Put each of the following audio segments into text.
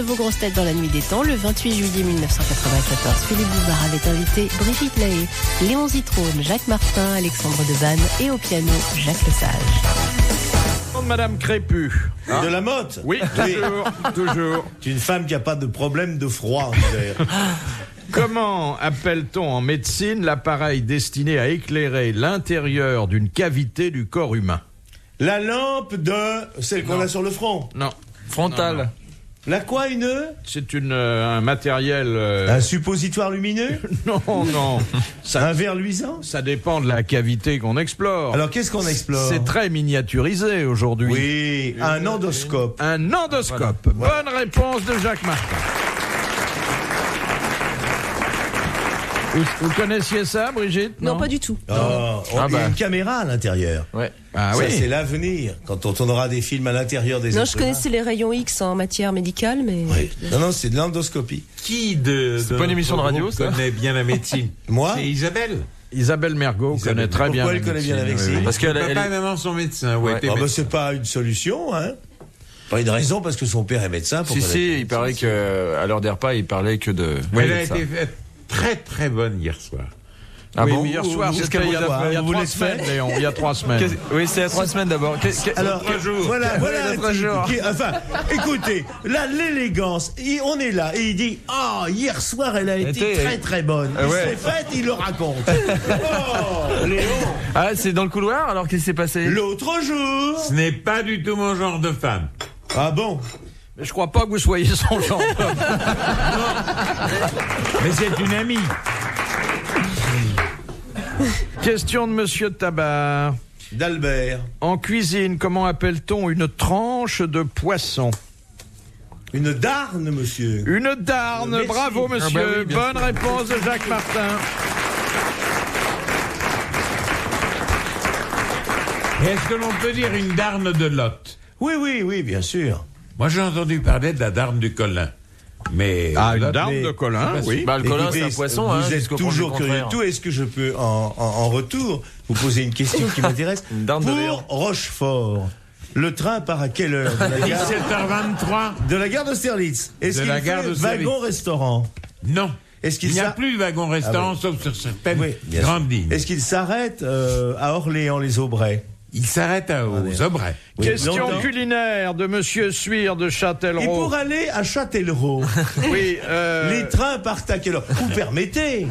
de vos grosses têtes dans la nuit des temps. Le 28 juillet 1994, Philippe Bouvard avait invité Brigitte Lahaie, Léon Zitrone, Jacques Martin, Alexandre Debanne et au piano, Jacques Lesage. Madame Crépu. De la Motte. Oui, toujours. C'est une femme qui n'a pas de problème de froid en hiver. Comment appelle-t-on en médecine l'appareil destiné à éclairer l'intérieur d'une cavité du corps humain? La lampe de celle qu'on a sur le front. Non. Frontal. Non. La quoi, C'est un matériel... Un suppositoire lumineux. Non. Un verre luisant. Ça dépend de la cavité qu'on explore. Alors, qu'est-ce qu'on explore? C'est très miniaturisé aujourd'hui. Oui, un endoscope. Un endoscope. Voilà. Bonne réponse de Jacques Martin. Vous connaissiez ça, Brigitte? Non, pas du tout. Il y a une caméra à l'intérieur. Ouais. Ah, Ça, oui. c'est l'avenir. Quand on tournera des films à l'intérieur des Non, êtres je connaissais les rayons X en matière médicale, mais... Oui. Non, c'est de l'endoscopie. Qui de C'est pas une émission de radio, ça connaît bien la médecine? Moi? C'est Isabelle. Isabelle Mergo connaît très bien. Pourquoi elle connaît bien la médecine? Parce qu'elle Papa et maman sont médecins. Ouais, Ouais. t'es Ah bah, médecin. c'est pas une solution, hein. Pas une raison parce que son père est médecin. Pour connaître la il médecine. paraît qu'à l'heure des repas, il parlait que de. Elle a de ça. été faite très très bonne hier soir. Ah Oui, bon? mais hier soir, qu'est-ce c'était qu'elle il y a vous a- 3 vous semaines, l'êtes fait Léon. Il y a 3 semaines. Oui, c'est à 3 semaines d'abord. Alors, voilà, Ouais, notre jour. enfin, écoutez, là, l'élégance, on est là, et il dit, hier soir, elle a été très très bonne. Il ouais. s'est fait, il le raconte. Oh, Léon, Ah, c'est dans le couloir, alors qu'est-ce qui s'est passé? l'autre jour. Ce n'est pas du tout mon genre de femme. Ah bon? Mais je crois pas que vous soyez son genre d'homme. Mais c'est une amie. Question de Monsieur Tabar. D'Albert. En cuisine, comment appelle-t-on une tranche de poisson? Une darne, monsieur. Une darne. Merci. Bravo, monsieur. Ah bah oui, bien Bonne réponse de Jacques Martin. Est-ce que l'on peut dire une darne de Lot? Oui, bien sûr. Moi, j'ai entendu parler de la darne du Colin. Mais Une Lot, darne mais- de Colin, oui. Bah, le colin, Écoutez, c'est un poisson, vous hein. êtes jusqu'au toujours point du curieux de contraire. tout. Est-ce que je peux, en retour, vous poser une question qui m'intéresse? Une darne de Léon. Pour Rochefort, le train part à quelle heure? De la gare 17h23. de, la gare d'Austerlitz. Est-ce De qu'il la gare fait d'Austerlitz. wagon-restaurant? Non. Est-ce Il qu'il n'y a s'a- plus de wagon-restaurant, Ah oui. sauf sur certaines Oui, bien grandes sûr. lignes. Est-ce qu'il s'arrête à Orléans-les-Aubrais? Il s'arrête aux Aubrais. Oui. Question Longtemps. culinaire de Monsieur Suire de Et Châtellerault. pour aller à Châtellerault, Oui, les trains partent à quelle heure? Vous permettez?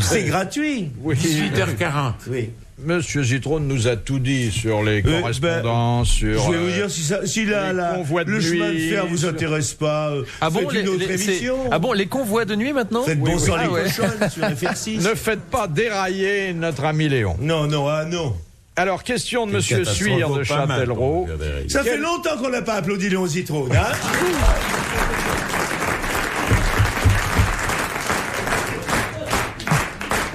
C'est gratuit. oui. 18h40. Oui. Monsieur Zitrone nous a tout dit sur les correspondances, sur... Je vais vous dire, si les convois de le chemin de nuit, fer vous intéresse pas, Ah bon, faites une autre émission. Ah bon, les convois de nuit maintenant? Faites bon sang les Ah ouais. cochonnes sur FR6. Ne faites pas dérailler notre ami Léon. Non, non. Alors, question de Quelle Monsieur catastrophe. Suire de Pas mal, Châtellerault. Frédéric. Ça fait longtemps qu'on n'a pas applaudi Léon Zitrone, hein?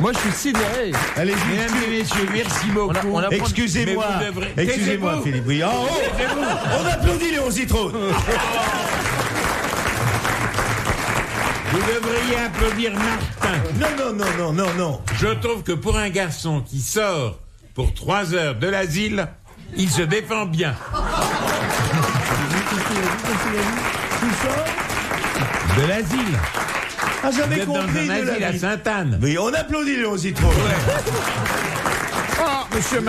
Moi, je suis sidéré. Allez-y. Mesdames et messieurs, merci beaucoup. On a- Excusez-moi, Mais vous devrez- excusez-moi, Taisez-vous. Philippe. Oui. On applaudit Léon Zitrone. Vous devriez applaudir Martin. Non. Je trouve que pour un garçon qui sort pour 3 heures de l'asile, il se défend bien. De l'asile. Ah, Vous j'avais êtes dans compris un de la asile à vie. Sainte-Anne. Oui, on applaudit Léon Zitrone. Ah, Monsieur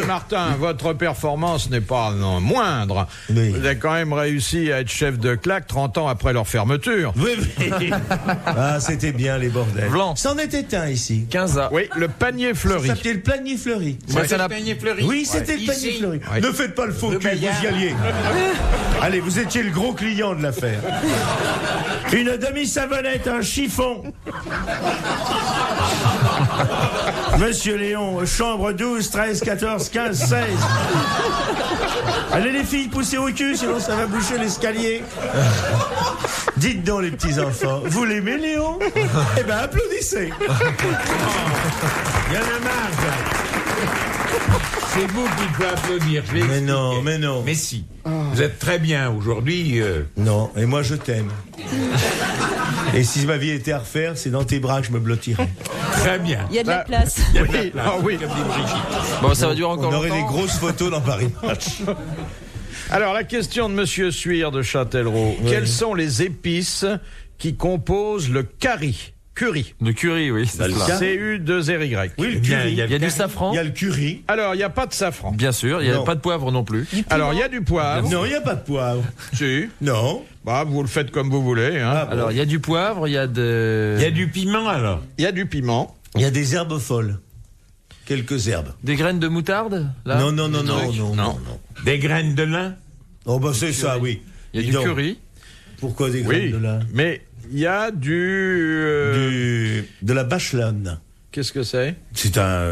Martin, votre performance n'est pas moindre. Oui. Vous avez quand même réussi à être chef de claque 30 ans après leur fermeture. Oui. Ah, c'était bien les bordels. Blanc. C'en était un ici. 15 A. Oui, le panier Ça fleuri. s'appelait le panier fleuri. C'était ça le n'a- panier fleuri. Oui, c'était le panier Ici. fleuri. Ouais. Ne faites pas le faux Le cul, Bayard. vous y alliez. Allez, vous étiez le gros client de l'affaire. Une demi-savonnette, un chiffon. Monsieur Léon, chambre 12, 13, 14, 15, 16. Allez les filles, poussez au cul, sinon ça va boucher l'escalier. Dites donc les petits enfants, vous l'aimez Léon? Eh ben applaudissez. Il y en a marre, Jacques. C'est vous qu'il faut applaudir. Je vais Mais expliquer. non, mais non. Mais si. Vous êtes très bien aujourd'hui. Non, et moi je t'aime. Et si ma vie était à refaire, c'est dans tes bras que je me blottirais. Très bien. Il y a de la place. Il y a de la Oui, place, ah oui. comme dit Brigitte. Bon, ça va durer encore On aurait longtemps. des grosses photos dans Paris Match. Alors, la question de Monsieur Suire de Châtellerault. Oui. Quelles sont les épices qui composent le curry? De curry, oui. Bah, le ça. cas- C-U-2-R-Y. Oui, le Bien, curry. il y a Il y a du Il safran, y a le curry. Alors, il n'y a pas de safran. bien sûr. Il n'y a Non. pas de poivre non plus. Alors, il y a du poivre. Non, il n'y a pas de poivre. Si. Non. Bah, vous le faites comme vous voulez. Hein. Ah bon. Alors, il y a du poivre, il y a Il y a du piment alors. Il y a du piment. Il y a des herbes folles. Quelques herbes. des graines de moutarde, là. Non, non, non, Des non, trucs. non, non, non. Des graines de lin. Oh, bah, c'est ça, oui. Il y a Dis du donc, curry. Pourquoi des graines Oui. de lin Mais il y a du... De la bachelane. Qu'est-ce que c'est? C'est un.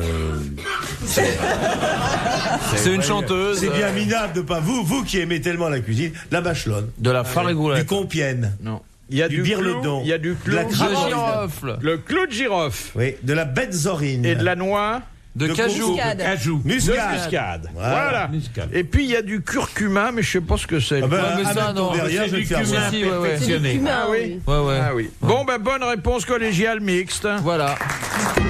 C'est une chanteuse. C'est bien minable de pas. Vous qui aimez tellement la cuisine, la bachelane. De la Du farigoulette. Compiègne. Non. Il y a Du du birledon. clou. Il y a du clou. De la De Cravate. girofle. Le clou de girofle. Oui, de la benzorine. Et de la noix. De De cajou. muscade. Cajou. De Muscade. muscade. Voilà. Voilà. Muscade. Et puis il y a du curcuma, mais je sais pas ce que c'est. Ah ben, Ouais, mais ça, amène ton non. verrier, C'est je vais du te faire cumin voir. Si, ouais, ouais. perfectionné. Ah oui. Ouais, ouais. Ah oui. Bon, ben bonne réponse collégiale mixte. Voilà.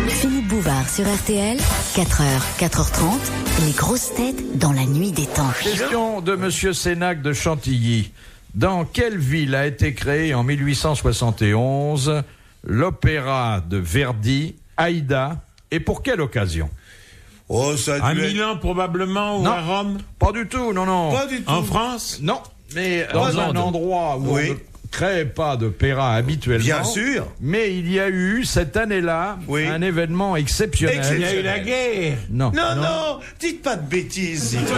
Philippe Bouvard sur RTL, 4h, 4h30, les grosses têtes dans la nuit des temps. Question de Monsieur Sénac de Chantilly. Dans quelle ville a été créé en 1871 l'opéra de Verdi, Aïda, et pour quelle occasion? Oh, ça a À dû être- Milan probablement ou Non. à Rome. Pas du tout, non, non. Pas du tout. En France. Non, mais Dans dans un l'Inde. endroit où Oui. on ne crée pas d'opéra habituellement. Bien sûr. Mais il y a eu, cette année-là, Oui. un événement exceptionnel. Il y a eu la guerre. Non. Non, non, dites pas de bêtises, Zito.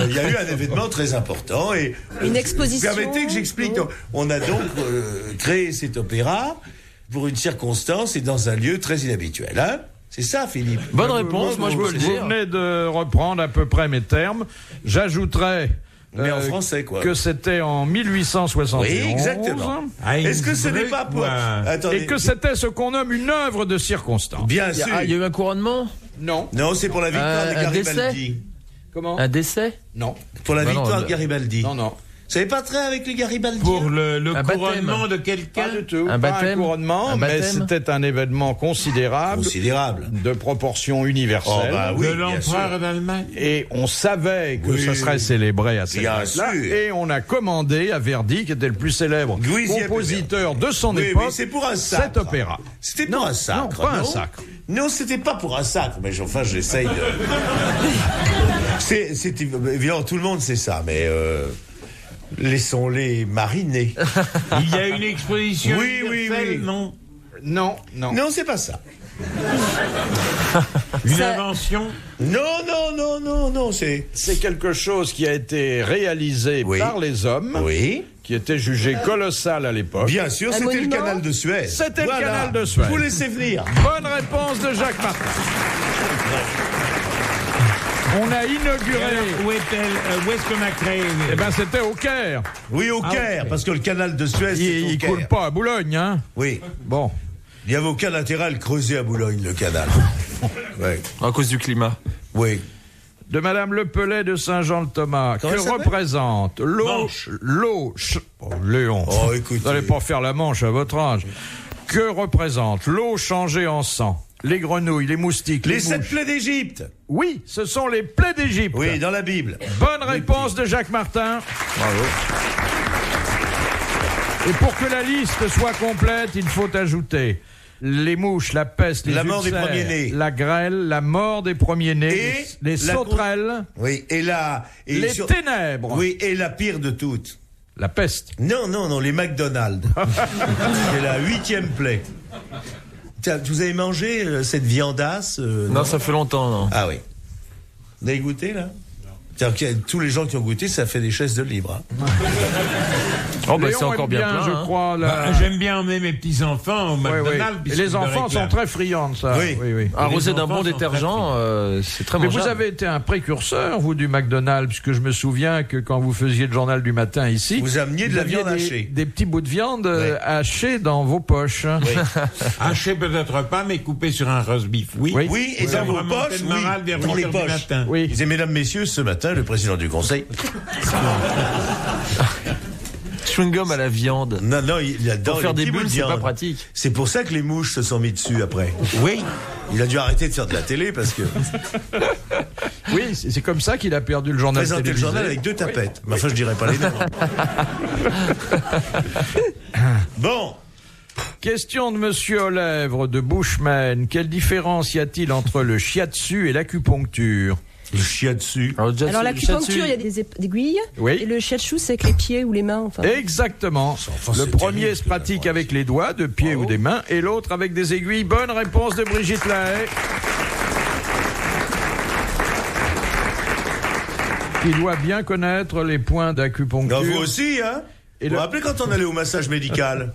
Il y a eu un événement très important et Une exposition. Permettez que j'explique. Donc, on a donc créé cet opéra pour une circonstance et dans un lieu très inhabituel. Hein, c'est ça, Philippe. Bonne réponse, moi je peux le Vous dire. venez de reprendre à peu près mes termes. J'ajouterais Mais en français, quoi. que c'était en 1871. Oui, exactement. Ah, Est-ce que ce n'est Innsbruck, pas pour... ou à- Attendez. Et que c'était ce qu'on nomme une œuvre de circonstance. Bien Il y a- sûr. ah, il y a eu un couronnement. Non. Non, c'est pour la victoire de Un Garibaldi. Comment? Un décès. Non. Pour la Bah non, victoire de le- Garibaldi. Non, non. Vous savez pas très avec les Garibaldi Pour le Un couronnement baptême. de Pas quelqu'un. du tout. Un Pas baptême. un couronnement, Un mais baptême. c'était un événement considérable, Considérable. de proportion universelle. Oh, bah oui, de bien l'empereur sûr. d'Allemagne. Et on savait que Oui. ce serait célébré à cette Bien date-là. sûr. Et on a commandé à Verdi, qui était le plus célèbre Louis Zieppe compositeur de son Oui, époque, oui, c'est pour un sacre. cet opéra. C'était Non, pour un sacre. non, pas un sacre. Non, c'était pas pour un sacre, mais enfin, j'essaye de. c'est évidemment, tout le monde sait ça, mais laissons-les mariner. Il y a une exposition Oui, oui, universelle, oui. non. Non, non. Non, c'est pas ça. Une invention. Non, non, non, non, non, c'est. C'est quelque chose qui a été réalisé Oui. par les hommes, Oui. qui était jugé colossal à l'époque. Bien sûr, c'était le monument canal de Suez. C'était le canal de Suez. Je vous laissez venir. Bonne réponse de Jacques Martin. On a inauguré. Où est-elle? Où est-ce qu'on a créé? Eh ben, c'était au Caire. Oui, au Caire, ok. parce que le canal de Suez, c'est au Il Caire. coule pas à Boulogne, hein. Oui. Bon. Il n'y avait aucun intérêt à le creuser à Boulogne, le canal. Oui. À cause du climat. Oui. De Madame Lepelay de Saint-Jean-le-Thomas. Comment Que elle s'appelle représente l'eau... Oh, Léon, Oh, écoutez. vous n'allez pas faire la manche à votre âge. Que représente l'eau changée en sang? Les grenouilles, les moustiques, Les les 7 mouches. plaies d'Égypte. Oui, ce sont les plaies d'Égypte. Oui, dans la Bible. Bonne réponse de Jacques Martin. Bravo. Et pour que la liste soit complète, il faut ajouter les mouches, la peste, les La mort des ulcères, premiers-nés. la grêle, la mort des premiers-nés, Et les la sauterelles, Oui, et là. Et les ténèbres, Oui, et la pire de toutes. la peste. Non, non, non, les McDonald's. C'est la 8e plaie. Tiens, vous avez mangé cette viandasse Non, ça fait longtemps, non. Ah oui. Vous avez goûté, là? C'est-à-dire qu'il y a tous les gens qui ont goûté, ça fait des chaises de livres. Hein. Oh, bah Léon c'est encore aime bien plein. je hein. crois. Bah, j'aime bien emmener mes petits-enfants au Oui, oui. McDonald's. Et puisqu'ils les me enfants sont réclament. très friands de ça. Oui. Arrosé Les d'un enfants bon sont détergent, c'est très Mais mangeable. vous avez été un précurseur, vous, du McDonald's, puisque je me souviens que quand vous faisiez le journal du matin ici, Vous ameniez de la aviez viande hachée. des petits bouts de viande Oui. hachés dans vos poches. Haché peut-être pas, mais coupé sur un roast beef. Oui. Oui. Oui, et Ça dans vos remontait poches, le moral oui, vers dans 8 les heures du poches. matin. Oui. Je disais, mesdames, messieurs, ce matin, le président du Conseil. Chewing-gum à la viande. Non, non, il y a Pour dans faire les des petits bouts bulles, de c'est pas viande. pratique. C'est pour ça que les mouches se sont mis dessus après. Oui. Il a dû arrêter de faire de la télé parce que Oui, c'est comme ça qu'il a perdu le journal présenter le télévisé. journal avec 2 tapettes. Mais enfin, je dirais pas les noms. Bon, Question de Monsieur Olèvre de Bushman. Quelle différence y a-t-il entre le shiatsu et l'acupuncture? le shiatsu. Alors l'acupuncture, il y a des aiguilles. Oui. Et le shiatsu, c'est avec les pieds ou les mains. Enfin. Exactement. Enfin, Le c'est premier terrible, se pratique avec les doigts, de pieds ou des mains, et l'autre avec des aiguilles. Bonne réponse de Brigitte Lahaye. Qui doit bien connaître les points d'acupuncture. Non, vous aussi, hein? Et Vous vous le- rappelez quand on allait au massage médical?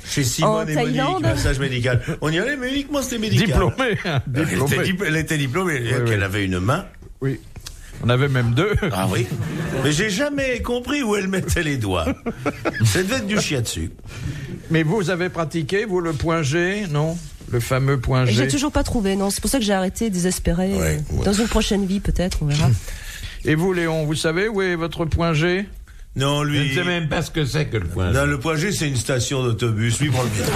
Chez Simone En et Monique, Thaïlande massage médical. On y allait, mais uniquement c'était médical. Diplômé. hein, diplômé. Elle était diplômée. oui. Elle avait une main. Oui. On avait même 2. Ah oui. Mais j'ai jamais compris où elle mettait les doigts. Ça devait être du shiatsu. Mais vous avez pratiqué, vous, le point G, non? Le fameux point G. J'ai toujours pas trouvé, non. C'est pour ça que j'ai arrêté, désespéré. Ouais. Dans une prochaine vie, peut-être, on verra. Et vous, Léon, vous savez où est votre point G? Non, Je lui. ne sais même pas ce que c'est que le point. Non, le point G, c'est une station d'autobus. Lui prend le métro.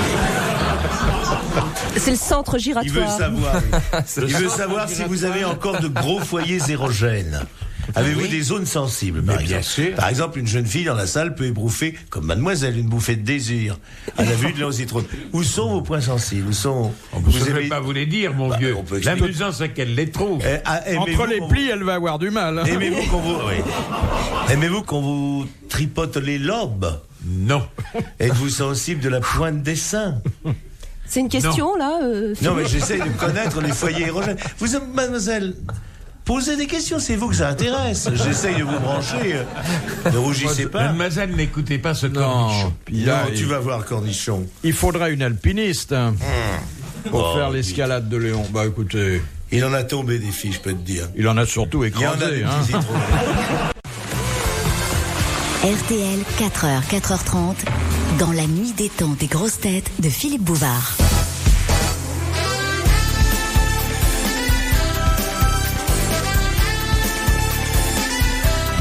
C'est le centre Il veut giratoire. savoir. Il veut savoir si vous avez encore de gros foyers érogènes. Avez-vous des zones sensibles, par Mais bien exemple? sûr. Par exemple, une jeune fille dans la salle peut ébrouffer, comme mademoiselle, une bouffée de désir à la vue de l'ositrone. Où sont vos points sensibles? Où sont... Je ne vais pas vous les dire, mon vieux. on peut expliquer. L'amusant, c'est qu'elle les trouve. Entre les plis, elle va avoir du mal. hein. Aimez-vous qu'on vous... oui. Aimez-vous qu'on vous tripote les lobes? Non. Êtes-vous sensible de la pointe des seins? C'est une question, là Non, mais j'essaie de connaître les foyers érogènes. Vous, mademoiselle, posez des questions, c'est vous que ça intéresse. J'essaye de vous brancher. Ne rougissez pas. Mademoiselle, n'écoutez pas ce cornichon. Non, puis là, Non, tu vas voir, cornichon. il faudrait une alpiniste hein, pour Oh, faire l'escalade de Léon. Bah écoutez, Il en a tombé des filles, je peux te dire. il en a surtout Il y en a écrasé. des Hein. petits citrons. RTL, 4h, 4h30, dans la nuit des temps des grosses têtes de Philippe Bouvard.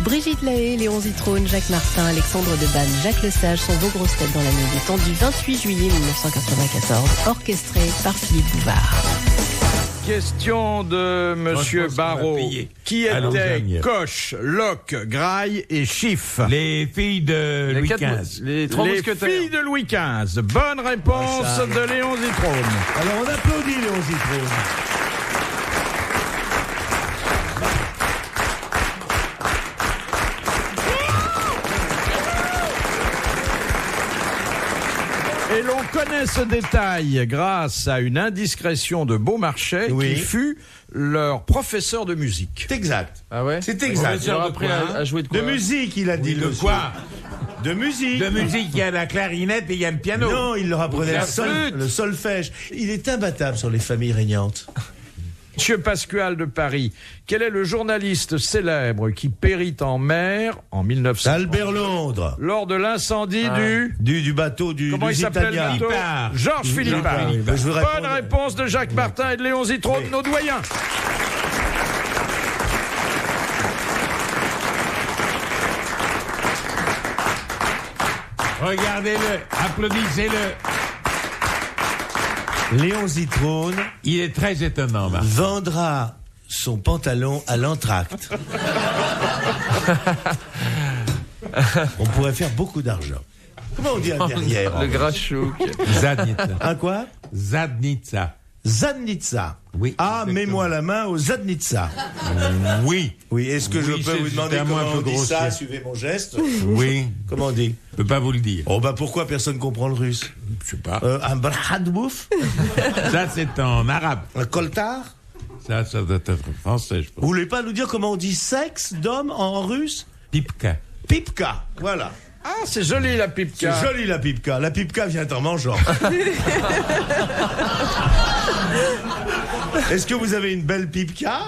Brigitte Lahaye, Léon Zitrone, Jacques Martin, Alexandre Debanne, Jacques Lesage sont vos grosses têtes dans la nuit des temps du 28 juillet 1994, orchestré par Philippe Bouvard. Question de Monsieur Franchement, ça m'a Barrault. payé. Qui À était Lausanne. Coche, Locke, Graille et Chiffre? Les filles de Louis XV. Les trois Les mousquetaires. filles de Louis XV. Bonne réponse de Léon Zitrone. Alors on applaudit Léon Zitrone. Et l'on connaît ce détail grâce à une indiscrétion de Beaumarchais Oui. qui fut leur professeur de musique. C'est exact. Ah ouais? C'est exact. Ils ont appris à jouer de quoi? De musique, il a dit. De le quoi? De musique. De musique, il y a la clarinette et il y a le piano. Non, il leur apprenait La le solfège. Il est imbattable sur les familles régnantes. Monsieur Pasquale de Paris, quel est le journaliste célèbre qui périt en mer en 1900 Albert Londres. lors de l'incendie Du bateau du Comment il s'appelait le Lusitania. bateau Philippard. Georges Philippard. Oui, ben, je veux Bonne répondre. réponse de Jacques Martin et de Léon Zitrone, Oui. nos doyens. Regardez-le, applaudissez-le. Léon Zitrone Il est très étonnant, Marc. vendra son pantalon à l'entracte. On pourrait faire beaucoup d'argent. Comment on dit un derrière? Le grachouk. Zadnitsa. Un quoi? Zadnitsa. Zadnitsa. Oui, Ah, exactement. mets-moi la main au Zadnitsa. Oui, Oui, est-ce que Oui, je peux c'est vous demander un mot comment un peu on dit ça? grossier. Suivez mon geste. oui. Comment on dit? Je peux pas vous le dire. Oh bah pourquoi personne comprend le russe? Je sais pas. Un brahadbouf? Ça, c'est en arabe. Un koltar? Ça doit être français, je Vous pense. voulez pas nous dire comment on dit sexe d'homme en russe? Pipka. Pipka, voilà. Ah, c'est joli la C'est pipka. joli la pipka. La pipka vient en mangeant. Est-ce que vous avez une belle pipka?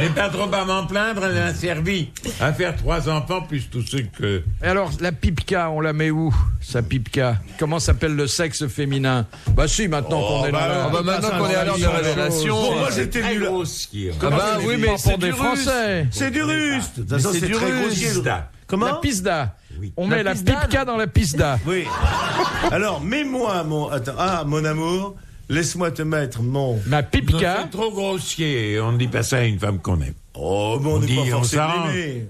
J'ai pas trop à m'en plaindre, elle a servi à faire 3 enfants, plus tous ceux que... Et alors, la pipka, on la met où, sa pipka? Comment s'appelle le sexe féminin? Bah si, maintenant qu'on est bah, là. ah bah, Maintenant qu'on est à l'heure de révélation. Bon, moi j'étais Très nul. grossier. Ah bah oui, mais Pas c'est pour des du russe. Français. C'est du russe. De toute façon, c'est c'est du très russe. grossier. Pizda. Comment? La pisda. Oui. On La met la pisdane. pipka dans la pisda. Oui. Alors, mets-moi mon... Attends. Ah, mon amour, Laisse-moi te mettre mon... Ma Non, pipka. c'est trop grossier. On ne dit pas ça à une femme qu'on aime. Oh, bon, on n'est dit, pas on forcé s'arrange. de l'aimer.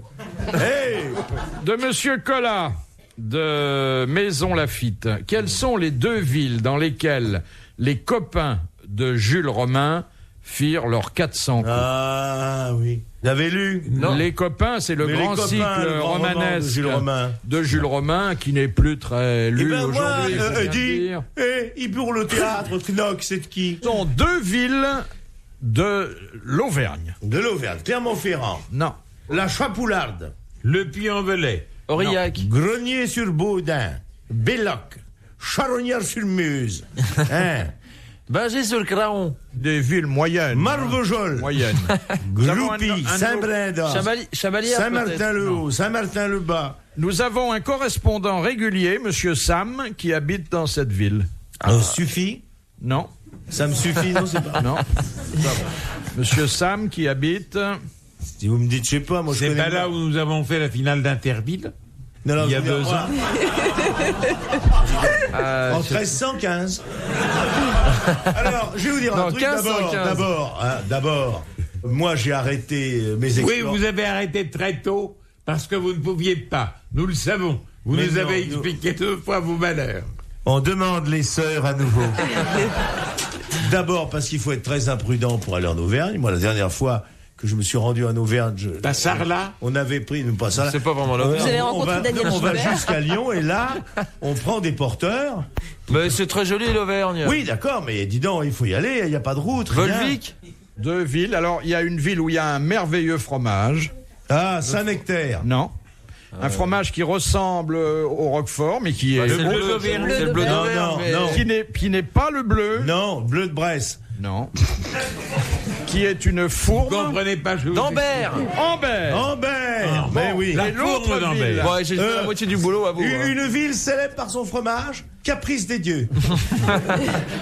Hey! De Monsieur Collat, de Maison Lafitte. Quelles sont les 2 villes dans lesquelles les copains de Jules Romain firent leurs 400 coups? Ah, oui. Vous l'avez lu? Les copains, c'est le Mais grand les copains, cycle le grand roman romanesque de Jules Romain. de Jules Romain, qui n'est plus très Eh lu ben moi, aujourd'hui. faut bien dis, dire. il bourre le théâtre, Knock, c'est de qui? Ce sont 2 villes de l'Auvergne. De l'Auvergne, Clermont-Ferrand, Non. la Chapoularde, Le Puy-en-Velay. Aurillac. Grenier-sur-Baudin, Belloc, Charognard-sur-Meuse, hein, Bingé-sur-le-Craon. Des villes moyennes. Marvejol, Moyennes. Groupie, un- Saint-Brendan, Chavalière. Saint-Martin-le-Haut, Saint-Martin-le-Bas. Nous avons un correspondant régulier, Monsieur Sam, qui habite dans cette ville. Suffit? Non, Ça me suffit, non, c'est pas... non. Monsieur Sam qui habite. Si vous me dites, je sais pas, moi je C'est connais pas là où nous avons fait la finale d'Interville. Non, non, il y a je veux 2 dire, ans. En 1315. Alors, je vais vous dire un Non, truc 1515. d'abord. Moi, j'ai arrêté mes Oui, exploits. vous avez arrêté très tôt parce que vous ne pouviez pas. Nous le savons. Vous Mais nous non, avez nous- expliqué 2 fois vos malheurs. On demande les sœurs à nouveau. D'abord parce qu'il faut être très imprudent pour aller en Auvergne. Moi, la dernière fois que je me suis rendu en Auvergne, Pas Sarlat. on avait pris, pas ça. C'est pas vraiment l'Auvergne. Vous allez rencontrer Daniel On va Gilbert. jusqu'à Lyon et là, on prend des porteurs. Mais c'est très joli l'Auvergne. Oui, d'accord, mais dis donc, il faut y aller. Il n'y a pas de route. rien. Volvic. 2 villes. Alors, il y a une ville où il y a un merveilleux fromage. Ah, Saint-Nectaire. Non. Un fromage qui ressemble au Roquefort, mais qui est C'est le autre bleu chose. d'Auvergne. Bleu C'est le bleu d'Auvergne. d'Auvergne. Non, mais- non. Qui n'est pas le bleu. Non, bleu de Bresse. Non. Qui est une Vous fourme. comprenez pas, je vous D'Ambert. Ambert. Ambert. Mais oui. La Et l'autre fourme d'Ambert. ville. Ouais, j'ai fait la moitié du boulot à vous. hein. Une ville célèbre par son fromage, Caprice des dieux.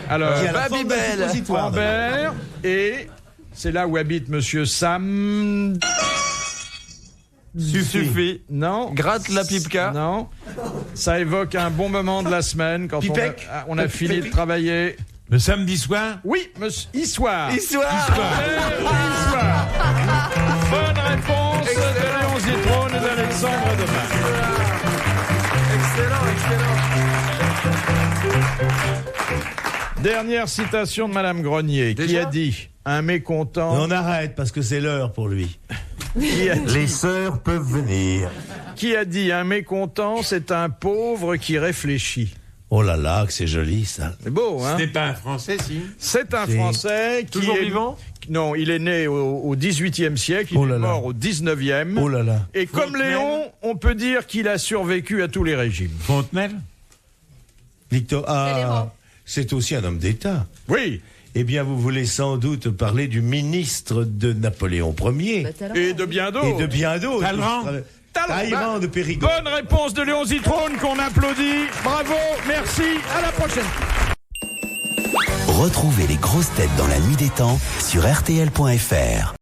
Alors, Qui a la forme d'un Babybel. suppositoire, d'ailleurs. Ambert. Et c'est là où habite Monsieur Sam. Suffit. Non. Gratte la pipka. Non. Ça évoque un bon moment de la semaine quand Pipec. on a fini de travailler. Le samedi soir. Oui, monsieur. Histoire. Histoire. Histoire. Bonne réponse de Léon Zitrone et d'Alexandre Demange. Excellent. Dernière citation de Madame Grenier qui Déjà a dit un mécontent. On arrête parce que c'est l'heure pour lui. Qui a, Les sœurs peuvent venir. qui a dit un mécontent, c'est un pauvre qui réfléchit. Oh là là, que c'est joli ça. C'est beau, hein? C'était pas un Français, si. C'est un C'est- Français qui Toujours est vivant. Non, il est né au XVIIIe siècle, il Oh là est là. mort au XIXe. Oh là là. Et comme Fontenelle. Léon, on peut dire qu'il a survécu à tous les régimes. Fontenelle. Victor, Talleyrand. c'est aussi un homme d'État. Oui. Eh bien, vous voulez sans doute parler du ministre de Napoléon Ier Et de bien d'autres. et de bien d'autres. Talleyrand. Talleyrand. De Périgord. Bonne réponse de Léon Zitrone qu'on applaudit. Bravo, merci, à la prochaine. Retrouvez les grosses têtes dans la nuit des temps sur RTL.fr.